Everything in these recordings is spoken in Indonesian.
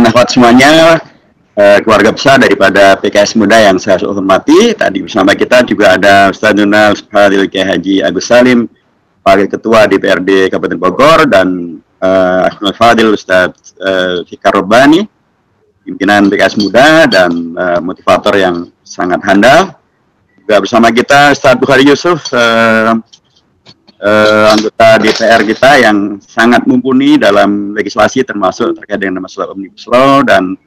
ikhwan akhwat semuanya, keluarga besar daripada PKS Muda yang saya hormati. Tadi bersama kita juga ada Ustaz Nunal Fadil Kiai Haji Agus Salim, Wakil Ketua DPRD Kabupaten Bogor, dan Ahmad Fadil Ustaz Fikar Robbani, pimpinan PKS Muda dan motivator yang sangat handal. Juga bersama kita Ustaz Bukhari Yusuf, anggota DPR kita yang sangat mumpuni dalam legislasi termasuk terkait dengan masalah Omnibus Law, dan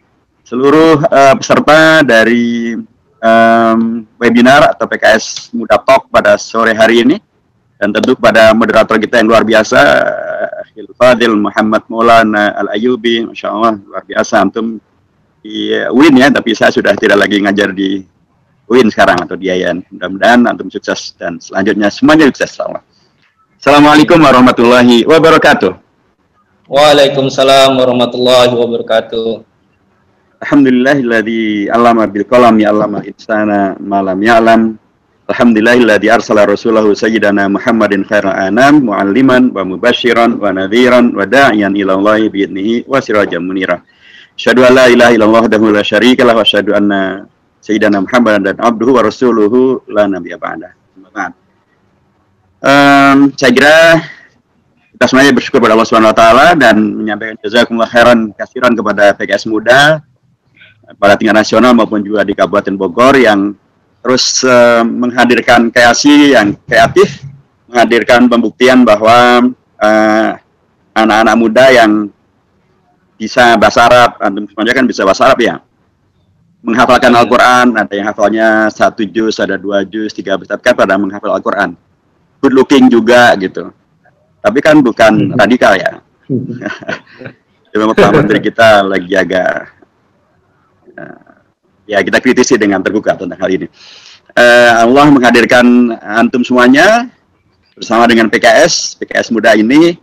seluruh peserta dari webinar atau PKS Muda Talk pada sore hari ini, dan tentu kepada moderator kita yang luar biasa, Fadil Muhammad Maulana Al-Ayubi, Masya Allah, luar biasa. Antum di UIN ya, tapi saya sudah tidak lagi ngajar di UIN sekarang atau di IAIN. Mudah-mudahan antum sukses dan selanjutnya semuanya sukses, insya Allah. Assalamualaikum warahmatullahi wabarakatuh. Waalaikumsalam warahmatullahi wabarakatuh. Alhamdulillahilladzi 'allama bil qalam ya'allama insana ma lam ya'lam. Alhamdulillahilladzi arsala rasulahu sayyidana Muhammadin khairal anam mu'alliman wa mubasysyiran wa nadhiran wa da'iyan ila Allahi bi idnihi wa sirajan munira. Asyhadu an la ilaha illallah wahdahu la syarika lah wa asyhadu anna sayyidana Muhammadan dan abduhu wa rasuluhu la nabiyya ba'da. Saya kira kita semuanya bersyukur kepada Allah Subhanahu wa taala dan menyampaikan jazakumullah khairan katsiran kepada PKS Muda pada tingkat nasional maupun juga di Kabupaten Bogor yang terus menghadirkan kreasi yang kreatif, menghadirkan pembuktian bahwa anak-anak muda yang bisa bahasa Arab, antum semuanya kan bisa bahasa Arab ya, menghafalkan Al-Quran, ada yang hafalnya 1 juz, ada 2 juz, 3 juz, tapi kan pada menghafal Al-Quran. Good looking juga gitu, tapi kan bukan radikal ya. Memang Pak Menteri kita lagi agak ya kita kritisi dengan terbuka tentang hal ini. Allah menghadirkan antum semuanya bersama dengan PKS Muda ini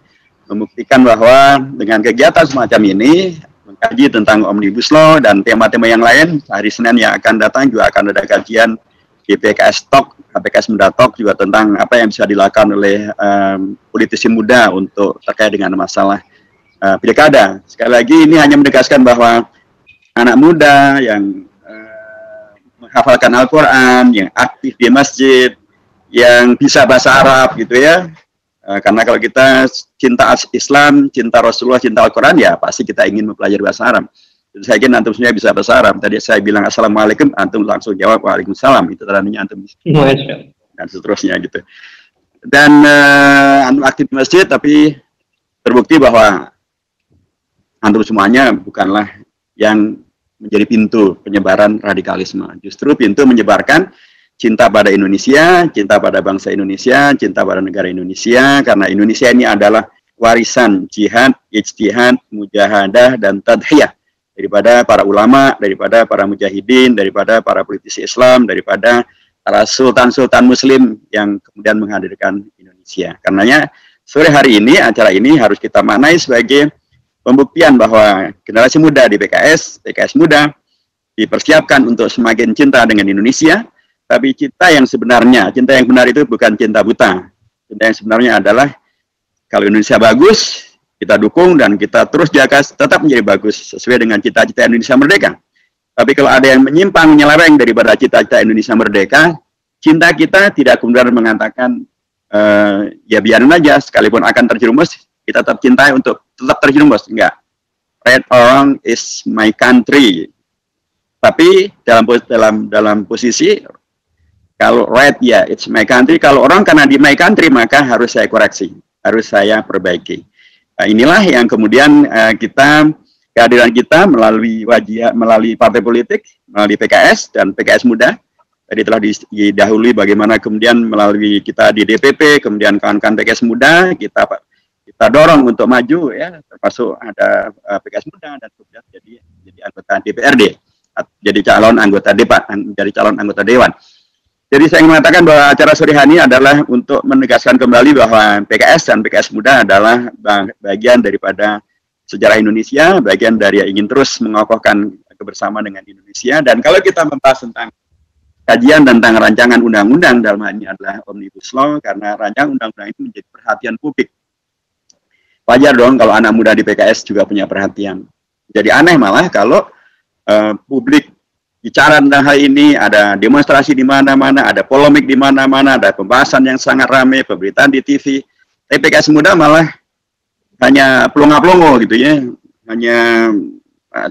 membuktikan bahwa dengan kegiatan semacam ini, mengkaji tentang Omnibus Law dan tema-tema yang lain, hari Senin yang akan datang juga akan ada kajian di PKS Talk, PKS Muda Talk juga tentang apa yang bisa dilakukan oleh politisi muda untuk terkait dengan masalah pilkada. Sekali lagi ini hanya menegaskan bahwa anak muda yang menghafalkan Al-Quran, yang aktif di masjid, yang bisa bahasa Arab gitu ya. Karena kalau kita cinta Islam, cinta Rasulullah, cinta Al-Quran, ya pasti kita ingin mempelajari bahasa Arab. Jadi saya ingin antum semuanya bisa bahasa Arab. Tadi saya bilang Assalamualaikum, antum langsung jawab Waalaikumsalam. Itu tandanya antum bisa. Dan seterusnya gitu. Dan antum aktif di masjid, tapi terbukti bahwa antum semuanya bukanlah yang menjadi pintu penyebaran radikalisme. Justru pintu menyebarkan cinta pada Indonesia, cinta pada bangsa Indonesia, cinta pada negara Indonesia, karena Indonesia ini adalah warisan jihad, ijtihad, mujahadah, dan tadhiyah daripada para ulama, daripada para mujahidin, daripada para politisi Islam, daripada para sultan-sultan muslim yang kemudian menghadirkan Indonesia. Karenanya sore hari ini, acara ini harus kita maknai sebagai pembuktian bahwa generasi muda di PKS Muda dipersiapkan untuk semakin cinta dengan Indonesia, tapi cinta yang sebenarnya, cinta yang benar itu bukan cinta buta. Cinta yang sebenarnya adalah kalau Indonesia bagus, kita dukung dan kita terus jaga tetap menjadi bagus sesuai dengan cita-cita Indonesia merdeka. Tapi kalau ada yang menyimpang, menyeleweng daripada cita-cita Indonesia merdeka, cinta kita tidak kemudian mengatakan ya biarin aja, sekalipun akan terjerumus, kita tetap cintai untuk tetap terjerumus. Enggak. Right or wrong is my country. Tapi dalam posisi kalau right ya it's my country, kalau orang karena di my country maka harus saya koreksi, harus saya perbaiki. Nah, inilah yang kemudian kehadiran kita melalui partai politik, melalui PKS dan PKS Muda. Tadi telah didahului bagaimana kemudian melalui kita di DPP, kemudian kawan-kawan PKS Muda, kita dorong untuk maju ya, termasuk ada PKS Muda dan kemudian jadi anggota DPRD, jadi calon anggota Dewan. Jadi saya ingin mengatakan bahwa acara sore hari ini adalah untuk menegaskan kembali bahwa PKS dan PKS Muda adalah bagian daripada sejarah Indonesia, bagian dari yang ingin terus mengokohkan kebersamaan dengan Indonesia. Dan kalau kita membahas tentang kajian tentang rancangan undang-undang, dalam hal ini adalah Omnibus Law, karena rancangan undang-undang itu menjadi perhatian publik. Wajar dong kalau anak muda di PKS juga punya perhatian. Jadi aneh malah kalau publik bicara tentang hal ini, ada demonstrasi di mana-mana, ada polemik di mana-mana, ada pembahasan yang sangat ramai, pemberitaan di TV. Tapi PKS Muda malah hanya pelongo-pelongo gitu ya, hanya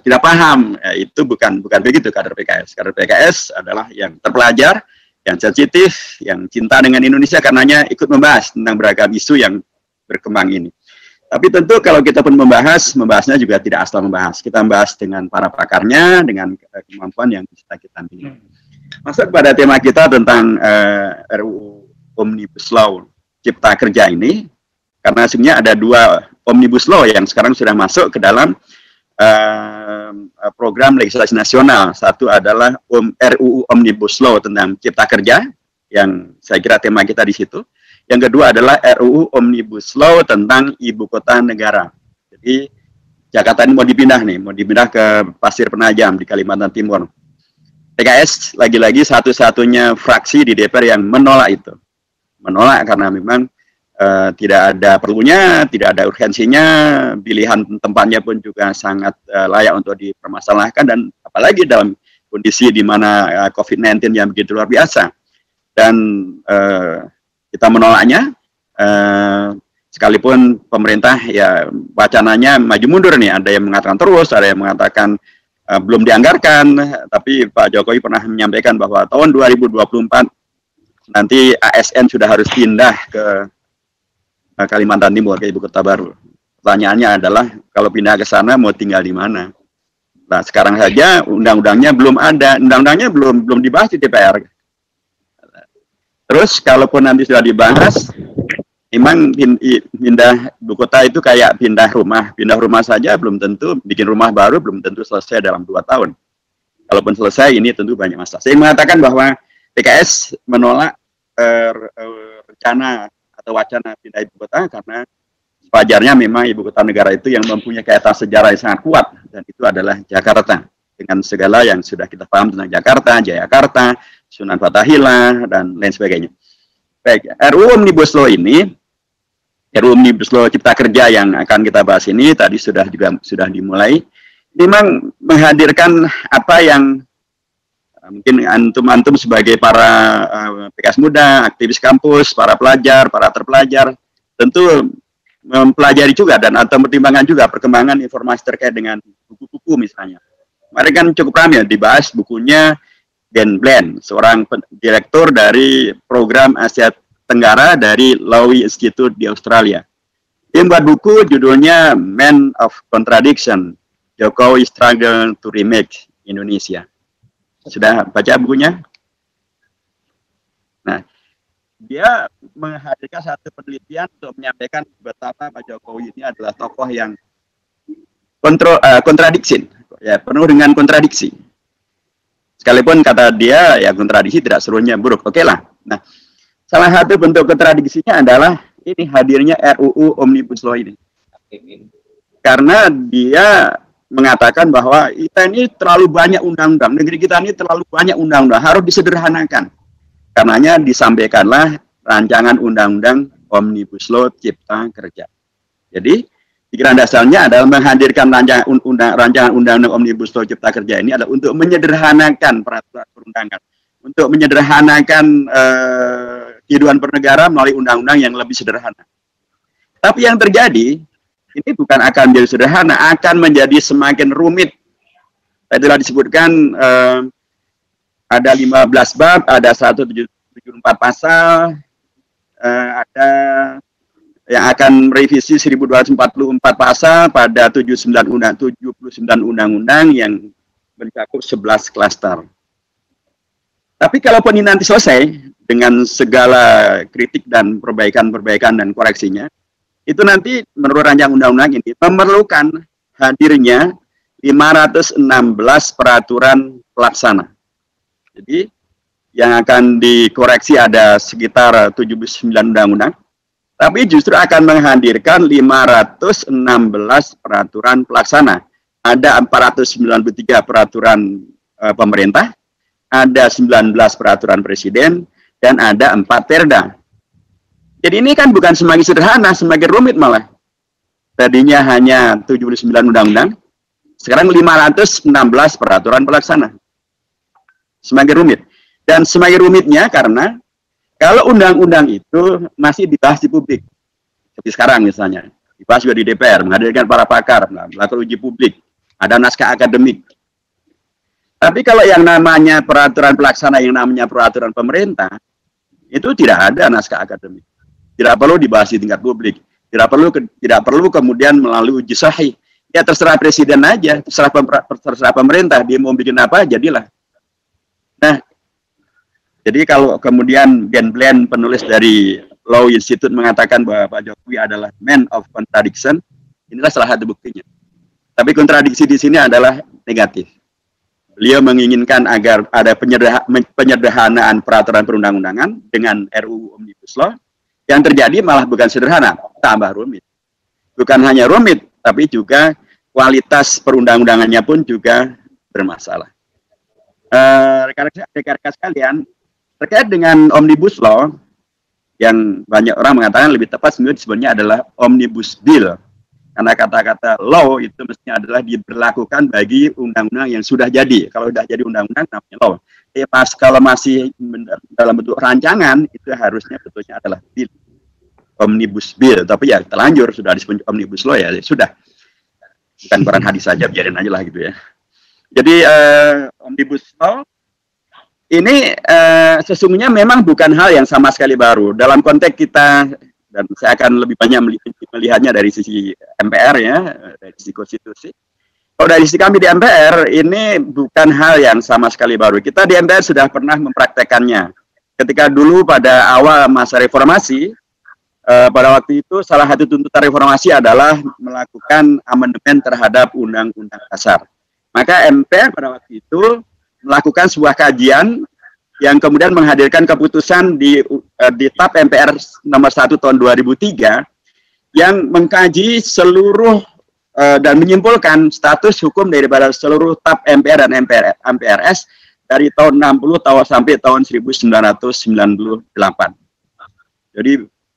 tidak paham. Itu bukan begitu kader PKS. Kader PKS adalah yang terpelajar, yang sensitif, yang cinta dengan Indonesia karenanya ikut membahas tentang beragam isu yang berkembang ini. Tapi tentu kalau kita pun membahasnya juga tidak asal membahas. Kita membahas dengan para pakarnya, dengan kemampuan yang bisa kita miliki. Masuk pada tema kita tentang RUU Omnibus Law Cipta Kerja ini, karena sebenarnya ada dua Omnibus Law yang sekarang sudah masuk ke dalam program legislasi nasional. Satu adalah RUU Omnibus Law tentang Cipta Kerja, yang saya kira tema kita di situ. Yang kedua adalah RUU Omnibus Law tentang Ibu Kota Negara. Jadi Jakarta ini mau dipindah ke Pasir Penajam di Kalimantan Timur. PKS lagi-lagi satu-satunya fraksi di DPR yang menolak itu. Menolak karena memang tidak ada perlunya, tidak ada urgensinya, pilihan tempatnya pun juga sangat layak untuk dipermasalahkan, dan apalagi dalam kondisi di mana COVID-19 yang begitu luar biasa. Dan kita menolaknya, sekalipun pemerintah ya wacananya maju mundur nih, ada yang mengatakan terus, ada yang mengatakan belum dianggarkan, tapi Pak Jokowi pernah menyampaikan bahwa tahun 2024 nanti ASN sudah harus pindah ke Kalimantan Timur, ke ibu kota baru. Pertanyaannya adalah kalau pindah ke sana mau tinggal di mana? Nah, sekarang saja undang-undangnya belum ada, undang-undangnya belum dibahas di DPR. Terus kalaupun nanti sudah dibahas, memang pindah ibu kota itu kayak pindah rumah saja belum tentu, bikin rumah baru belum tentu selesai dalam 2 tahun. Kalaupun selesai ini tentu banyak masalah. Saya mengatakan bahwa PKS menolak rencana atau wacana pindah ibu kota karena sewajarnya memang ibu kota negara itu yang mempunyai kaitan sejarah yang sangat kuat, dan itu adalah Jakarta, dengan segala yang sudah kita paham tentang Jakarta, Jayakarta, Sunan Fathahillah, dan lain sebagainya. Baik, RUU Omnibus Law ini, RUU Omnibus Law Cipta Kerja yang akan kita bahas ini tadi sudah dimulai, memang menghadirkan apa yang mungkin antum sebagai para PKS muda, aktivis kampus, para pelajar, para terpelajar, tentu mempelajari juga dan atau pertimbangan juga perkembangan informasi terkait dengan buku-buku misalnya. Kemarin kan cukup ramai dibahas bukunya Dan Bland, seorang direktur dari program Asia Tenggara dari Lowy Institute di Australia. Dia membuat buku judulnya Man of Contradiction, Jokowi Struggle to Remake Indonesia. Sudah baca bukunya? Nah, dia menghadirkan satu penelitian untuk menyampaikan betapa Pak Jokowi ini adalah tokoh yang kontradiksi, ya, penuh dengan kontradiksi. Sekalipun kata dia, ya kontradiksi tidak seluruhnya buruk. Oke lah. Nah, salah satu bentuk kontradiksinya adalah ini hadirnya RUU Omnibus Law ini. Karena dia mengatakan bahwa kita ini terlalu banyak undang-undang, negeri kita ini terlalu banyak undang-undang, harus disederhanakan. Karenanya disampaikanlah rancangan undang-undang Omnibus Law Cipta Kerja. Jadi, pikiran dasarnya adalah menghadirkan rancangan undang-undang Omnibus Law Cipta Kerja ini adalah untuk menyederhanakan peraturan perundangan, untuk menyederhanakan kehidupan bernegara melalui undang-undang yang lebih sederhana. Tapi yang terjadi, ini bukan akan menjadi sederhana, akan menjadi semakin rumit. Tadi telah disebutkan ada 15 bab, ada 174 pasal, ada yang akan merevisi 1244 pasal pada 79 undang-undang yang mencakup 11 klaster. Tapi kalaupun ini nanti selesai dengan segala kritik dan perbaikan dan koreksinya, itu nanti menurut rancangan undang-undang ini memerlukan hadirnya 516 peraturan pelaksana. Jadi yang akan dikoreksi ada sekitar 79 undang-undang, tapi justru akan menghadirkan 516 peraturan pelaksana. Ada 493 peraturan pemerintah, ada 19 peraturan presiden, dan ada 4 perda. Jadi ini kan bukan semakin sederhana, semakin rumit malah. Tadinya hanya 79 undang-undang, Sekarang 516 peraturan pelaksana. Semakin rumit. Dan semakin rumitnya karena kalau undang-undang itu masih dibahas di publik. Seperti sekarang misalnya. Dibahas juga di DPR, menghadirkan para pakar, melakukan uji publik. Ada naskah akademik. Tapi kalau yang namanya peraturan pelaksana, yang namanya peraturan pemerintah, itu tidak ada naskah akademik. Tidak perlu dibahas di tingkat publik. Tidak perlu kemudian melalui uji sahih. Ya terserah presiden aja, terserah pemerintah, dia mau bikin apa, jadilah. Nah, jadi kalau kemudian Ben Bland, penulis dari Law Institute, mengatakan bahwa Pak Jokowi adalah man of contradiction, inilah salah satu buktinya. Tapi kontradiksi di sini adalah negatif. Beliau menginginkan agar ada penyederhanaan peraturan perundang-undangan dengan RUU Omnibus Law. Yang terjadi malah bukan sederhana, tambah rumit. Bukan hanya rumit, tapi juga kualitas perundang-undangannya pun juga bermasalah. Rekan-rekan sekalian, terkait dengan Omnibus Law, yang banyak orang mengatakan lebih tepat sebenarnya adalah Omnibus Bill. Karena kata-kata law itu mestinya adalah diberlakukan bagi undang-undang yang sudah jadi. Kalau sudah jadi undang-undang namanya law. Kalau masih dalam bentuk rancangan, itu harusnya betulnya adalah bill. Omnibus Bill, tapi ya terlanjur sudah disebut Omnibus Law, ya sudah, bukan Quran hadis saja, biarin aja lah gitu ya. Jadi Omnibus Law ini sesungguhnya memang bukan hal yang sama sekali baru dalam konteks kita, dan saya akan lebih banyak melihatnya dari sisi MPR ya, dari sisi konstitusi. Kalau dari sisi kami di MPR, ini bukan hal yang sama sekali baru. Kita di MPR sudah pernah mempraktekannya. Ketika dulu pada awal masa reformasi, pada waktu itu salah satu tuntutan reformasi adalah melakukan amandemen terhadap Undang-Undang Dasar. Maka MPR pada waktu itu melakukan sebuah kajian yang kemudian menghadirkan keputusan di TAP MPR nomor 1 tahun 2003 yang mengkaji seluruh dan menyimpulkan status hukum daripada seluruh TAP MPR dan MPRS dari tahun 60 sampai tahun 1998. Jadi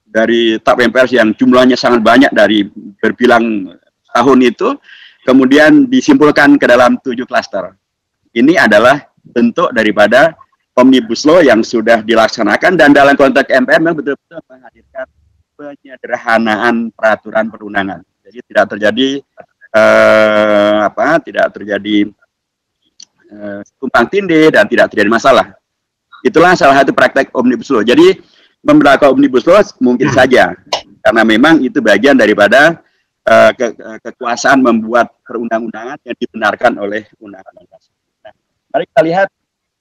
dari TAP MPR yang jumlahnya sangat banyak dari berbilang tahun itu, kemudian disimpulkan ke dalam 7 klaster. Ini adalah bentuk daripada Omnibus Law yang sudah dilaksanakan, dan dalam konteks MPR memang betul-betul menghadirkan penyederhanaan peraturan perundangan. Jadi tidak terjadi tumpang tindih dan tidak terjadi masalah. Itulah salah satu praktek Omnibus Law. Jadi memberlakukan Omnibus Law mungkin saja, karena memang itu bagian daripada kekuasaan membuat perundang-undangan yang dibenarkan oleh Undang-Undang Dasar. Nah, mari kita lihat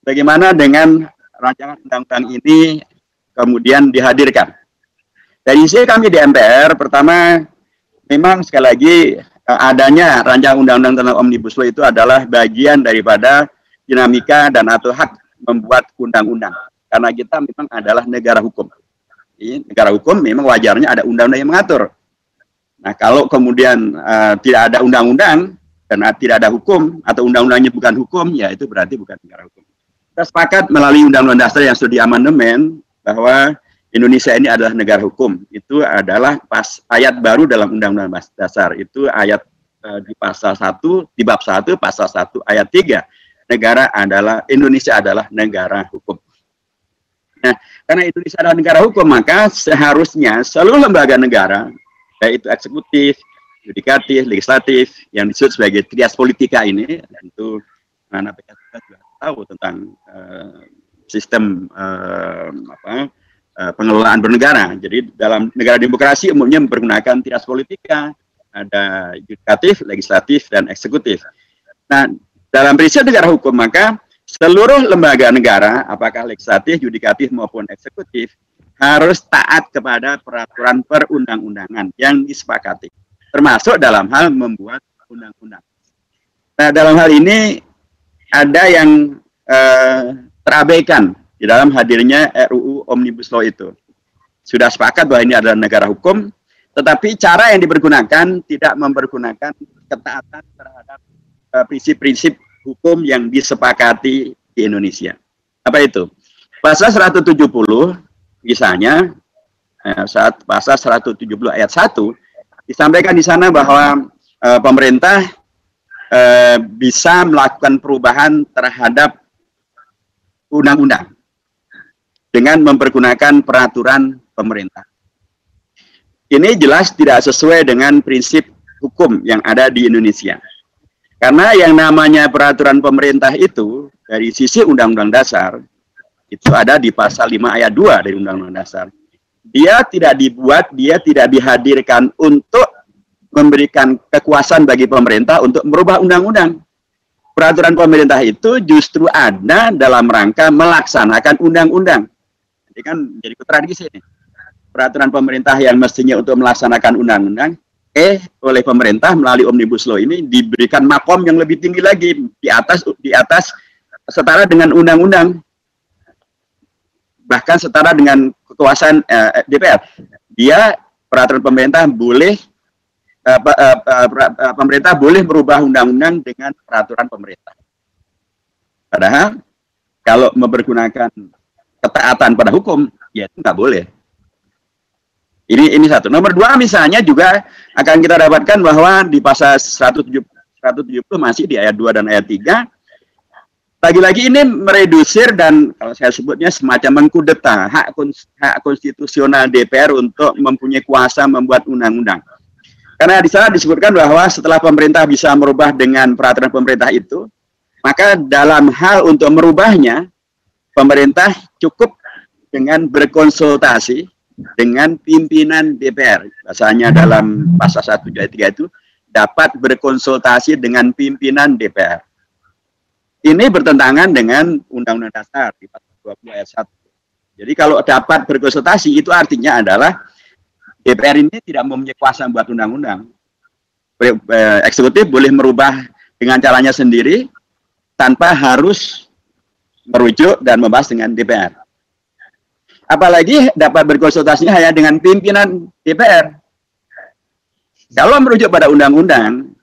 bagaimana dengan rancangan undang-undang ini kemudian dihadirkan. Dari sisi kami di MPR, pertama, memang sekali lagi adanya rancangan undang-undang tentang Omnibus Law itu adalah bagian daripada dinamika dan atau hak membuat undang-undang. Karena kita memang adalah negara hukum. Ini negara hukum memang wajarnya ada undang-undang yang mengatur. Nah, kalau kemudian tidak ada undang-undang dan tidak ada hukum, atau undang-undangnya bukan hukum, ya itu berarti bukan negara hukum. Kita sepakat melalui Undang-Undang Dasar yang sudah diamandemen bahwa Indonesia ini adalah negara hukum. Itu adalah ayat baru dalam Undang-Undang Dasar. Itu ayat di pasal 1, di bab 1, pasal 1, ayat 3. Indonesia adalah negara hukum. Nah, karena Indonesia adalah negara hukum, maka seharusnya seluruh lembaga negara, baik itu eksekutif, yudikatif, legislatif, yang disebut sebagai trias politika ini, tentu anak PKS juga tahu tentang sistem pengelolaan bernegara. Jadi dalam negara demokrasi umumnya mempergunakan trias politika, ada yudikatif, legislatif, dan eksekutif. Nah, dalam prinsip negara hukum, maka seluruh lembaga negara, apakah legislatif, yudikatif, maupun eksekutif, harus taat kepada peraturan perundang-undangan yang disepakati, termasuk dalam hal membuat undang-undang. Nah, dalam hal ini ada yang terabaikan di dalam hadirnya RUU Omnibus Law itu. Sudah sepakat bahwa ini adalah negara hukum, tetapi cara yang dipergunakan tidak mempergunakan ketaatan terhadap prinsip-prinsip hukum yang disepakati di Indonesia. Apa itu? Pasal 170 misalnya, saat pasal 170 ayat 1 disampaikan di sana bahwa pemerintah bisa melakukan perubahan terhadap undang-undang dengan mempergunakan peraturan pemerintah. Ini jelas tidak sesuai dengan prinsip hukum yang ada di Indonesia. Karena yang namanya peraturan pemerintah itu dari sisi Undang-Undang Dasar itu ada di pasal 5 ayat 2 dari Undang-Undang Dasar. Dia tidak dibuat, dia tidak dihadirkan untuk memberikan kekuasaan bagi pemerintah untuk merubah undang-undang. Peraturan pemerintah itu justru ada dalam rangka melaksanakan undang-undang. Jadi kan jadi kontradiksi ini. Peraturan pemerintah yang mestinya untuk melaksanakan undang-undang, oleh pemerintah melalui Omnibus Law ini diberikan makom yang lebih tinggi lagi di atas setara dengan undang-undang. Bahkan setara dengan kekuasaan DPR. Dia peraturan pemerintah boleh pemerintah boleh merubah undang-undang dengan peraturan pemerintah. Padahal kalau mempergunakan ketaatan pada hukum, ya itu nggak boleh. Ini satu. Nomor 2 misalnya juga akan kita dapatkan bahwa di pasal 170 masih di ayat 2 dan ayat 3, lagi-lagi ini meredusir dan kalau saya sebutnya semacam mengkudeta hak konstitusional DPR untuk mempunyai kuasa membuat undang-undang. Karena di sana disebutkan bahwa setelah pemerintah bisa merubah dengan peraturan pemerintah itu, maka dalam hal untuk merubahnya, pemerintah cukup dengan berkonsultasi dengan pimpinan DPR. Bahasanya dalam pasal 1 ayat 3 itu, dapat berkonsultasi dengan pimpinan DPR. Ini bertentangan dengan Undang-Undang Dasar di pasal 20 ayat 1. Jadi kalau dapat berkonsultasi, itu artinya adalah DPR ini tidak mempunyai kuasa membuat undang-undang. Eksekutif boleh merubah dengan caranya sendiri tanpa harus merujuk dan membahas dengan DPR. Apalagi dapat berkonsultasinya hanya dengan pimpinan DPR. Kalau merujuk pada undang-undang,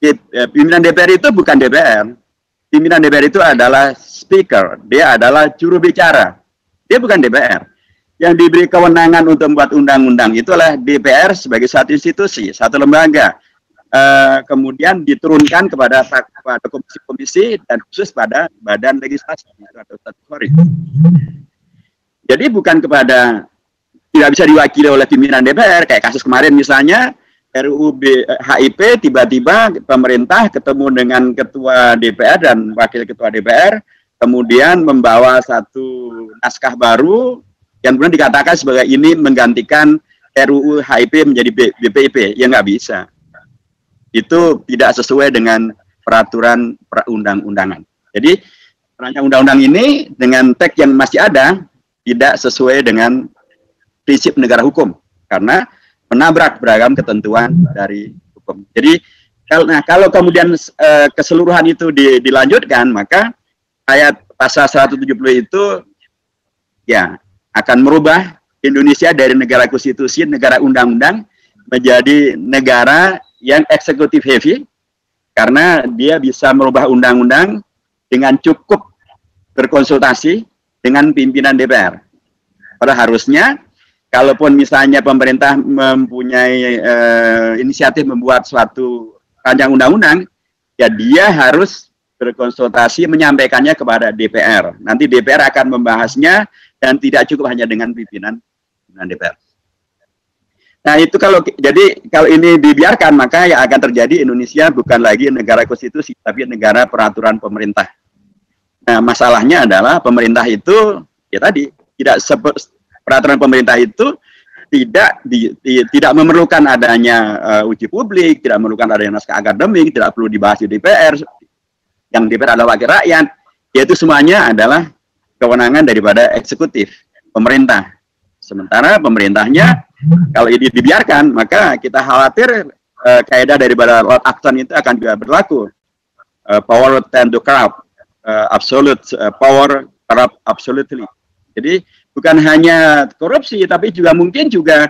pimpinan DPR itu bukan DPR. Pimpinan DPR itu adalah speaker, dia adalah juru bicara. Dia bukan DPR. Yang diberi kewenangan untuk membuat undang-undang itulah DPR sebagai satu institusi, satu lembaga. Kemudian diturunkan kepada komisi-komisi dan khusus pada badan legislasi atau statutory. Jadi bukan kepada, tidak bisa diwakili oleh pimpinan DPR, kayak kasus kemarin misalnya, RUU HIP tiba-tiba pemerintah ketemu dengan ketua DPR dan wakil ketua DPR, kemudian membawa satu naskah baru, yang kemudian dikatakan sebagai ini menggantikan RUU HIP menjadi BPIP, ya nggak bisa. Itu tidak sesuai dengan peraturan perundang-undangan. Jadi, rancangan undang-undang ini dengan teks yang masih ada, tidak sesuai dengan prinsip negara hukum. Karena menabrak beragam ketentuan dari hukum. Jadi, kalau kemudian keseluruhan itu dilanjutkan, maka ayat pasal 170 itu, ya, akan merubah Indonesia dari negara konstitusi, negara undang-undang, menjadi negara yang eksekutif heavy, karena dia bisa merubah undang-undang dengan cukup berkonsultasi dengan pimpinan DPR. Padahal harusnya, kalaupun misalnya pemerintah mempunyai inisiatif membuat suatu rancangan undang-undang, ya dia harus berkonsultasi menyampaikannya kepada DPR. Nanti DPR akan membahasnya dan tidak cukup hanya dengan pimpinan DPR. Nah itu kalau ini dibiarkan, maka yang akan terjadi Indonesia bukan lagi negara konstitusi, tapi negara peraturan pemerintah. Nah masalahnya adalah pemerintah itu ya tadi peraturan pemerintah itu tidak memerlukan adanya uji publik, tidak memerlukan adanya naskah akademik, tidak perlu dibahas di DPR. Yang DPR adalah wakil rakyat, yaitu semuanya adalah kewenangan daripada eksekutif, pemerintah. Sementara pemerintahnya, kalau ini dibiarkan, maka kita khawatir kaidah daripada Lord Acton itu akan juga berlaku. Power tend to corrupt, absolute power corrupt absolutely. Jadi bukan hanya korupsi, tapi juga mungkin juga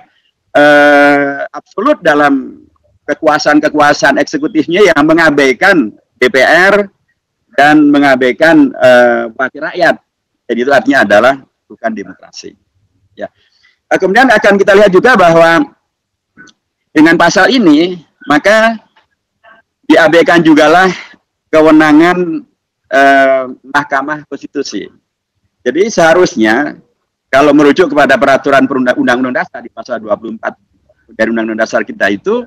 absolut dalam kekuasaan eksekutifnya yang mengabaikan DPR dan mengabaikan wakil rakyat. Jadi itu artinya adalah bukan demokrasi. Ya. Kemudian akan kita lihat juga bahwa dengan pasal ini maka diabaikan jugalah kewenangan Mahkamah Konstitusi. Jadi seharusnya kalau merujuk kepada peraturan Undang-Undang Dasar di pasal 24 dari Undang-Undang Dasar kita itu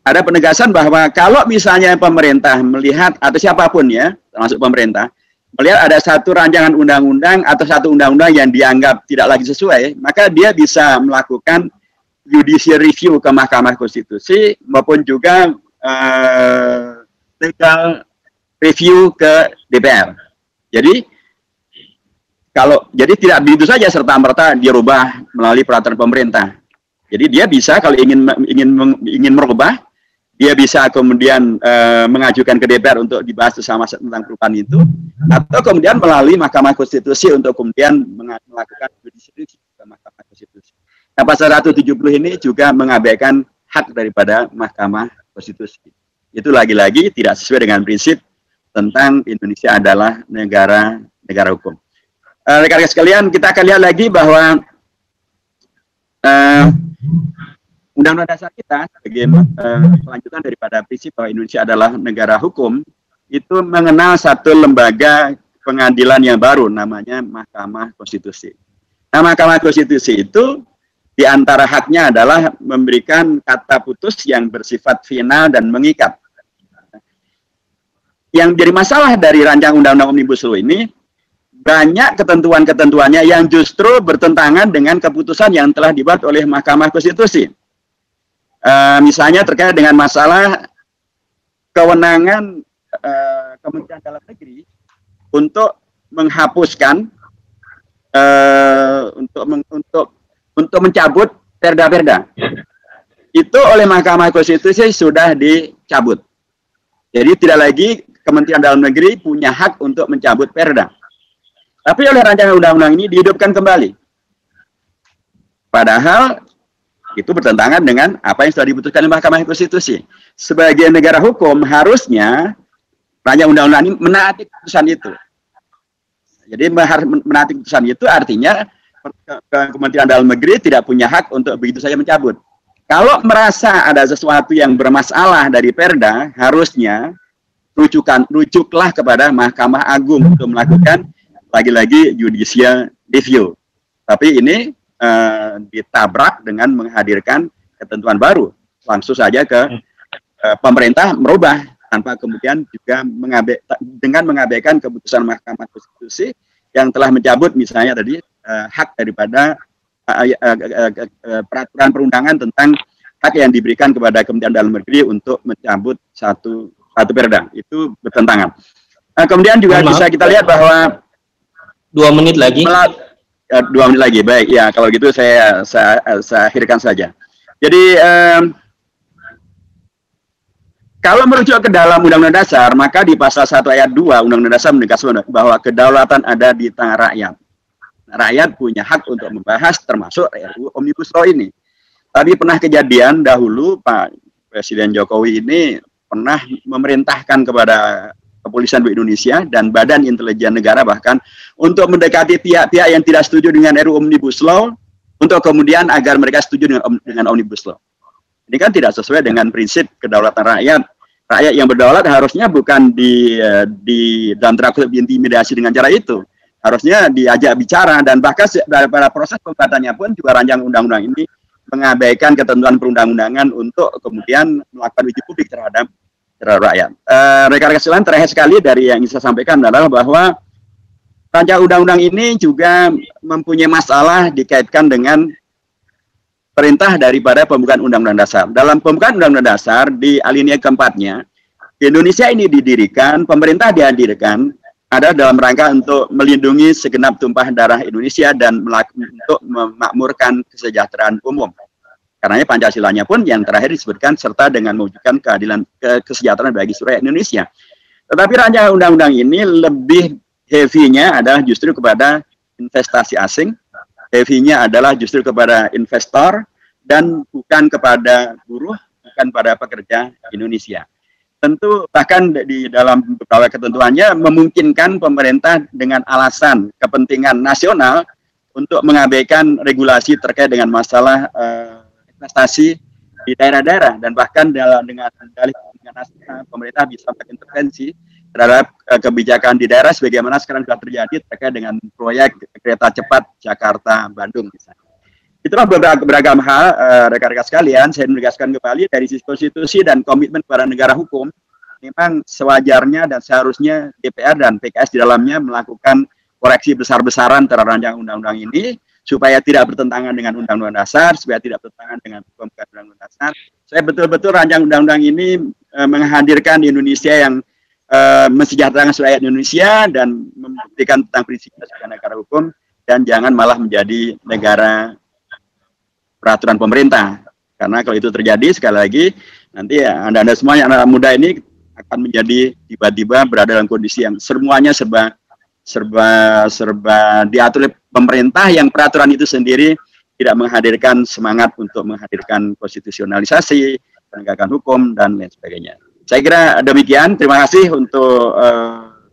ada penegasan bahwa kalau misalnya pemerintah melihat atau siapapun ya, termasuk pemerintah, melihat ada satu rancangan undang-undang atau satu undang-undang yang dianggap tidak lagi sesuai, maka dia bisa melakukan judicial review ke Mahkamah Konstitusi maupun juga legal review ke DPR. Jadi tidak begitu saja serta-merta dirubah melalui peraturan pemerintah. Jadi dia bisa kalau ingin merubah, dia bisa kemudian mengajukan ke DPR untuk dibahas bersama tentang perubahan itu, atau kemudian melalui Mahkamah Konstitusi untuk kemudian melakukan judicial review ke Mahkamah Konstitusi. Nah, pasal 170 ini juga mengabaikan hak daripada Mahkamah Konstitusi. Itu lagi-lagi tidak sesuai dengan prinsip tentang Indonesia adalah negara hukum. Rekan-rekan sekalian, kita akan lihat lagi bahwa Undang-Undang Dasar kita sebagai kelanjutan daripada prinsip bahwa Indonesia adalah negara hukum, itu mengenal satu lembaga pengadilan yang baru, namanya Mahkamah Konstitusi. Nah, Mahkamah Konstitusi itu di antara haknya adalah memberikan kata putus yang bersifat final dan mengikat. Yang jadi masalah dari rancangan Undang-Undang Omnibus Law ini, banyak ketentuan-ketentuannya yang justru bertentangan dengan keputusan yang telah dibuat oleh Mahkamah Konstitusi. Misalnya terkait dengan masalah kewenangan Kementerian Dalam Negeri untuk menghapuskan, untuk mencabut perda-perda. Itu oleh Mahkamah Konstitusi sudah dicabut. Jadi tidak lagi Kementerian Dalam Negeri punya hak untuk mencabut perda. Tapi oleh rancangan undang-undang ini dihidupkan kembali. Padahal itu bertentangan dengan apa yang sudah diputuskan oleh Mahkamah Konstitusi. Sebagai negara hukum, harusnya rancangan undang-undang ini menaati keputusan itu. Jadi menaati keputusan itu artinya Kementerian Dalam Negeri tidak punya hak untuk begitu saja mencabut. Kalau merasa ada sesuatu yang bermasalah dari perda, harusnya rujuklah kepada Mahkamah Agung untuk melakukan lagi-lagi judicial review. Tapi ini ditabrak dengan menghadirkan ketentuan baru. Langsung saja ke pemerintah merubah tanpa kemudian juga dengan mengabaikan keputusan Mahkamah Konstitusi yang telah mencabut misalnya tadi hak daripada peraturan perundangan tentang hak yang diberikan kepada Kementerian Dalam Negeri untuk mencabut satu perda. Itu bertentangan. Kemudian juga bisa kita lihat bahwa 2 menit lagi. 2 menit lagi, baik ya. Kalau gitu saya akhirkan saja. Jadi kalau merujuk ke dalam Undang-Undang Dasar, maka di pasal 1 ayat 2 Undang-Undang Dasar menegaskan bahwa kedaulatan ada di tangan rakyat. Rakyat punya hak untuk membahas termasuk RUU Omnibus Law ini. Tapi pernah kejadian dahulu Pak Presiden Jokowi ini pernah memerintahkan kepada Kepolisian Republik Indonesia dan Badan Intelijen Negara bahkan untuk mendekati pihak-pihak yang tidak setuju dengan RUU Omnibus Law untuk kemudian agar mereka setuju dengan Omnibus Law. Ini kan tidak sesuai dengan prinsip kedaulatan rakyat. Rakyat yang berdaulat harusnya bukan dalam tanda kutip diintimidasi dengan cara itu. Harusnya diajak bicara dan bahkan pada proses pembuatannya pun juga rancangan undang-undang ini mengabaikan ketentuan perundang-undangan untuk kemudian melakukan uji publik terhadap rakyat. Rekan-rekan sekalian, terakhir sekali dari yang ingin saya sampaikan adalah bahwa rancangan undang-undang ini juga mempunyai masalah dikaitkan dengan perintah daripada pembukaan Undang-Undang Dasar. Dalam pembukaan Undang-Undang Dasar di alinea keempatnya, Indonesia ini didirikan, pemerintah dihadirkan ada dalam rangka untuk melindungi segenap tumpah darah Indonesia dan untuk memakmurkan kesejahteraan umum. Karenanya Pancasilanya pun yang terakhir disebutkan serta dengan mewujudkan keadilan kesejahteraan bagi seluruh Indonesia. Tetapi rancangan undang-undang ini lebih heavy-nya adalah justru kepada investasi asing, heavy-nya adalah justru kepada investor dan bukan kepada buruh, bukan pada pekerja Indonesia. Tentu bahkan di dalam beberapa ketentuannya memungkinkan pemerintah dengan alasan kepentingan nasional untuk mengabaikan regulasi terkait dengan masalah investasi di daerah-daerah dan bahkan dengan dalih kepentingan nasional pemerintah bisa berintervensi terhadap kebijakan di daerah sebagaimana sekarang sudah terjadi terkait dengan proyek kereta cepat Jakarta-Bandung misalnya. Itulah beragam hal, rekan-rekan sekalian, saya menegaskan kembali dari sisi konstitusi dan komitmen kepada negara hukum, memang sewajarnya dan seharusnya DPR dan PKS di dalamnya melakukan koreksi besar-besaran terhadap rancangan undang-undang ini, supaya tidak bertentangan dengan Undang-Undang Dasar, supaya tidak bertentangan dengan hukum Undang-Undang Dasar. Saya betul-betul rancangan undang-undang ini menghadirkan Indonesia yang mensejahterakan rakyat Indonesia dan membuktikan tentang prinsipnya sebagai negara hukum, dan jangan malah menjadi negara peraturan pemerintah. Karena kalau itu terjadi, sekali lagi, nanti ya, Anda semua yang anak muda ini akan menjadi tiba-tiba berada dalam kondisi yang semuanya serba diatur oleh pemerintah, yang peraturan itu sendiri tidak menghadirkan semangat untuk menghadirkan konstitusionalisasi, penegakan hukum, dan lain sebagainya. Saya kira demikian. Terima kasih untuk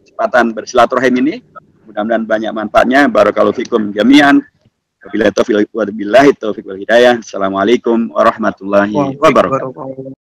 kesempatan bersilaturahim ini. Mudah-mudahan banyak manfaatnya. Barakallahu fikum jami'an. Wabillahi taufiq wal hidayah. Assalamualaikum warahmatullahi wabarakatuh.